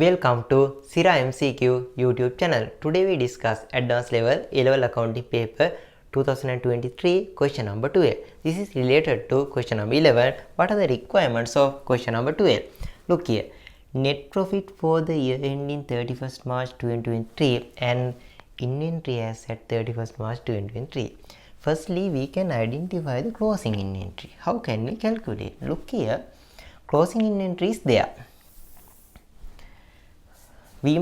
Welcome to SIRA MCQ YouTube channel. Today we discuss advanced level A-level accounting paper 2023 question number 12. This is related to question number 11. What are the requirements of question number 12? Look here. Net profit for the year ending 31st March 2023 and inventory as at 31st March 2023. Firstly, we can identify the closing inventory. How can we calculate? Look here. Closing inventory is there. We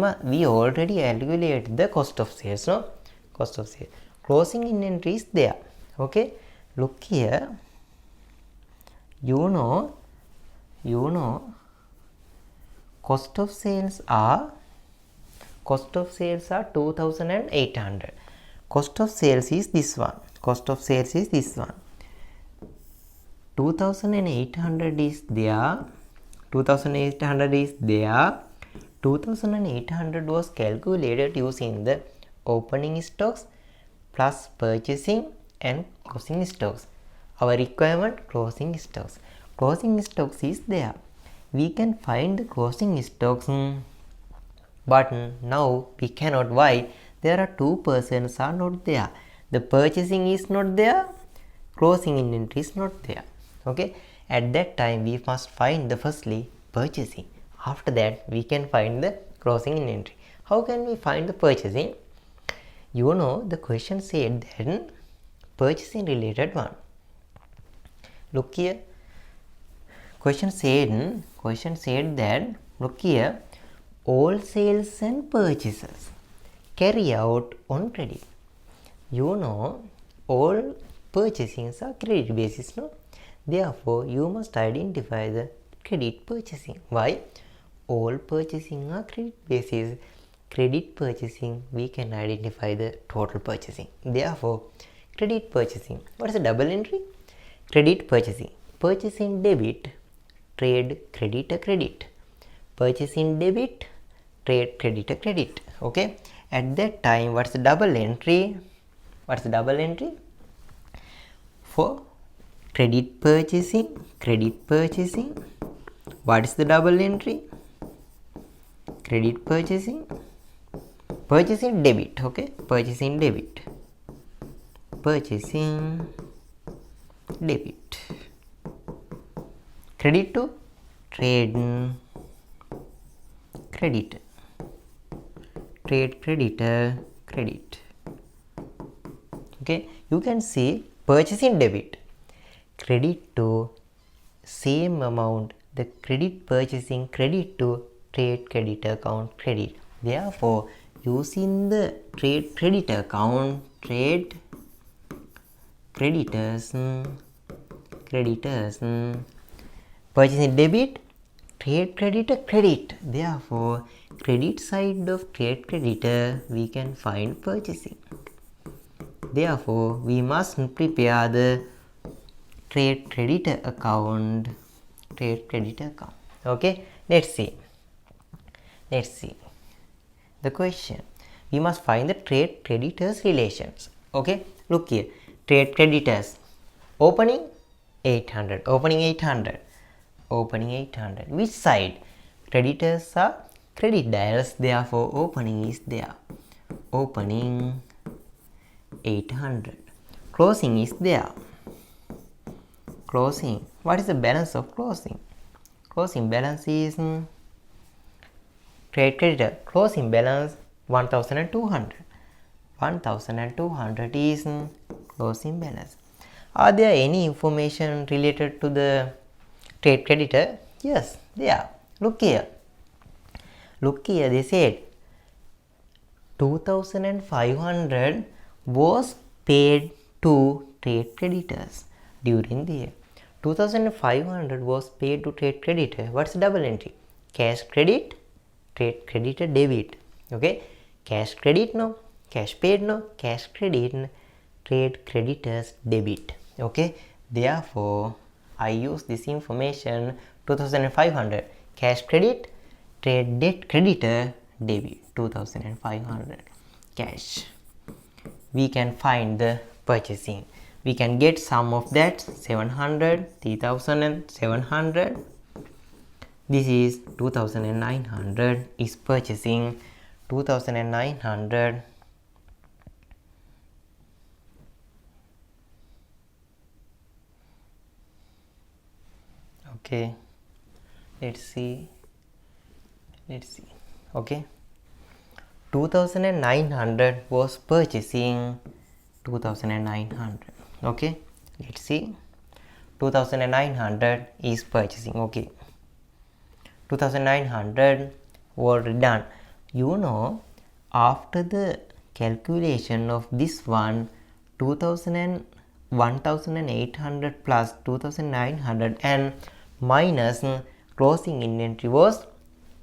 already calculated the cost of sales, no? Cost of sales. Closing inventory is there. Okay. Look here. You know, cost of sales are 2,800. Cost of sales is this one. Cost of sales is this one. 2,800 is there. 2,800 is there. 2,800 was calculated using the opening stocks plus purchasing and closing stocks. Our requirement, closing stocks. Closing stocks is there. We can find the closing stocks, but now we cannot. Why? There are two persons are not there. The purchasing is not there. Closing inventory is not there. Okay. At that time, we must find the firstly purchasing. After that, we can find the closing inventory. How can we find the purchasing? You know, the question said that purchasing related one. Look here. Question said that, look here, all sales and purchases carry out on credit. You know, all purchasings are credit basis, no? Therefore, you must identify the credit purchasing. Why? All purchasing are credit basis. Credit purchasing, we can identify the total purchasing. Therefore, credit purchasing. What is the double entry? Credit purchasing. Purchasing debit, trade creditor credit. Purchasing debit, trade creditor credit. Okay. At that time, what's the double entry? What's the double entry? For credit purchasing, what is the double entry? Credit purchasing, purchasing debit. Okay. Purchasing debit. Purchasing debit. Credit to trade creditor. Trade creditor credit. Okay. You can see purchasing debit. Credit to same amount. The credit purchasing credit to trade creditor account credit. Therefore, using the trade creditor account, trade creditors, purchasing debit, trade creditor credit. Therefore, credit side of trade creditor, we can find purchasing. Therefore, we must prepare the trade creditor account. Okay. Let's see the question. We must find the trade creditors relations. Okay. Look here. Trade creditors. Opening 800. Which side? Creditors are credit dials. Therefore, opening is there. Opening 800. Closing is there. Closing. What is the balance of closing? Closing balance is trade creditor. Closing balance 1,200. 1,200 is closing balance. Are there any information related to the trade creditor? Yes, they are. Look here. They said 2,500 was paid to trade creditors during the year. 2,500 was paid to trade creditor. What's the double entry? Cash credit, trade creditor debit. Okay. Cash credit, no. Cash paid, no. Cash credit, trade creditors debit. Okay. Therefore, I use this information 2,500. Cash credit, trade debt creditor debit. 2,500. Cash. We can find the purchasing. We can get sum of that 700, 3,700 This is 2900 is purchasing 2900 okay, let's see okay, 2900 was purchasing 2900 okay, let's see 2900 is purchasing okay, 2900 already done. You know, after the calculation of this one, 1800 plus 2900 and minus closing inventory was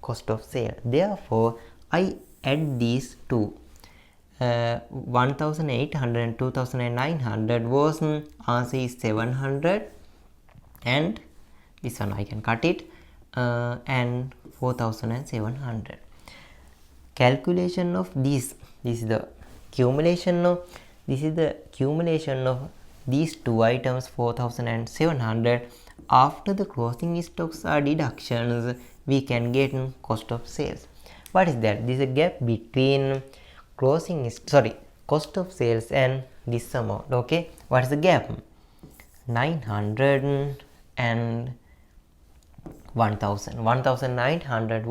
cost of sale. Therefore, I add these two. 1800 and 2900 was answer is 700 and this one I can cut it and 4700. Calculation of this is the accumulation of these two items 4700. After the closing stocks are deductions, we can get cost of sales. What is that? This is a gap between cost of sales and this amount. Okay, what is the gap? 900 and 1000. 1900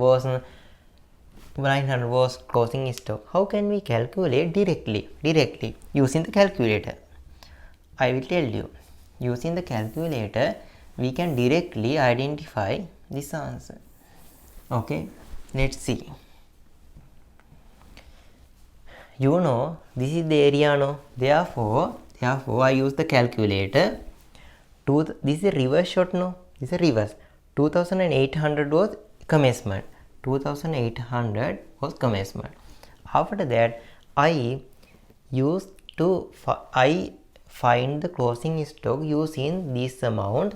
was closing stock. How can we calculate directly using the calculator? I will tell you. Using the calculator, we can directly identify this answer. Okay, let's see. You know, this is the area, no? Therefore, I use the calculator. This is a reverse shot, no? This is a reverse. 2800 was commencement. 2800 was commencement. After that, I find the closing stock using this amount.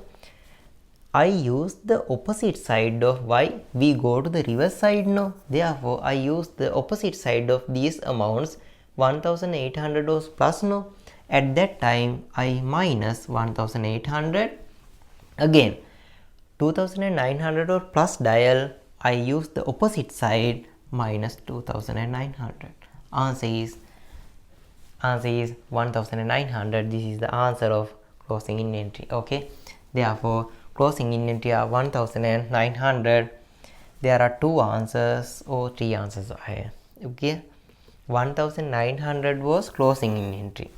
I use the opposite side of why we go to the reverse side, no? Therefore, I use the opposite side of these amounts. 1800 was plus, no? At that time, I minus 1800. Again, 2900 or plus dial, I use the opposite side minus 2900. Answer is 1900. This is the answer of closing inventory. Okay, therefore closing inventory are 1900. There are two answers or three answers here. Okay, 1900 was closing inventory.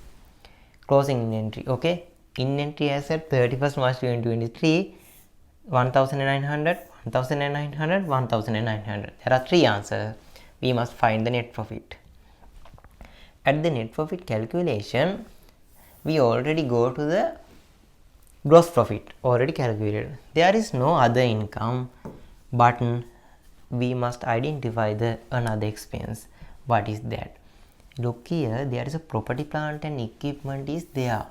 Okay, inventory as at 31st March 2023. 1900, 1900, 1900. There are three answers. We must find the net profit. At the net profit calculation, we already go to the gross profit already calculated. There is no other income, but we must identify the another expense. What is that? Look here, there is a property, plant and equipment is there.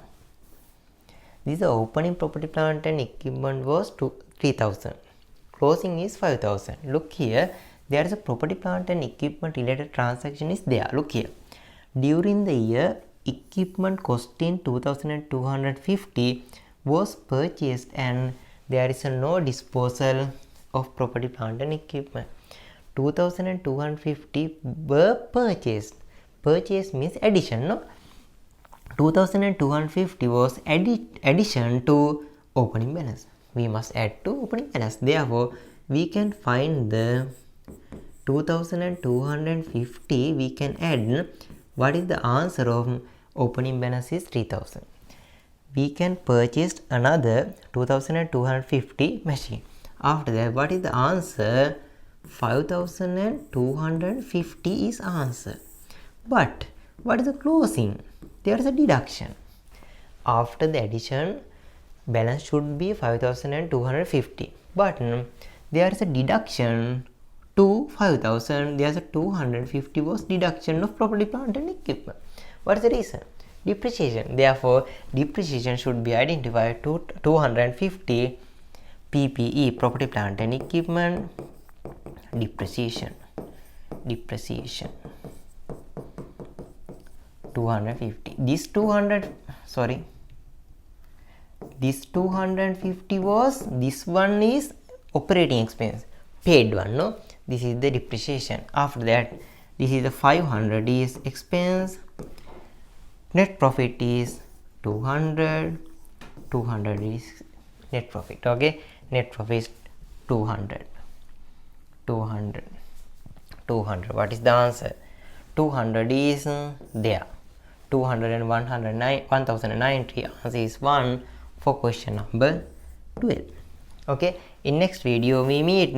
This opening property, plant and equipment was 3000. Closing is 5000. Look here, there is a property, plant and equipment related transaction is there. Look here. During the year, equipment costing 2250 was purchased and there is no disposal of property, plant and equipment. 2250 were purchased. Purchase means addition, no? 2250 was addition to opening balance. We must add to opening balance. Therefore, we can find the 2250. We can add. What is the answer of opening balance is 3000. We can purchase another 2250 machine. After that, what is the answer? 5250 is answer. But what is the closing? There is a deduction. After the addition, balance should be 5250. But there is a deduction to 5000. There is a 250 was deduction of property, plant and equipment. What is the reason? Depreciation. Therefore, depreciation should be identified to 250 PPE, property, plant and equipment. Depreciation 250. This 250 was, this one is operating expense, paid one, no? This is the depreciation. After that, this is the 500 is expense, net profit is 200, 200 is net profit, okay? Net profit is 200, 200, 200. What is the answer? 200 is there. 200 and 1090. Answer is 1 for question number 12. Okay, in next video we meet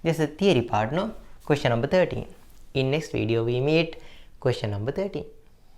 this is a theory part, no? Question number 13. In next video we meet question number 13.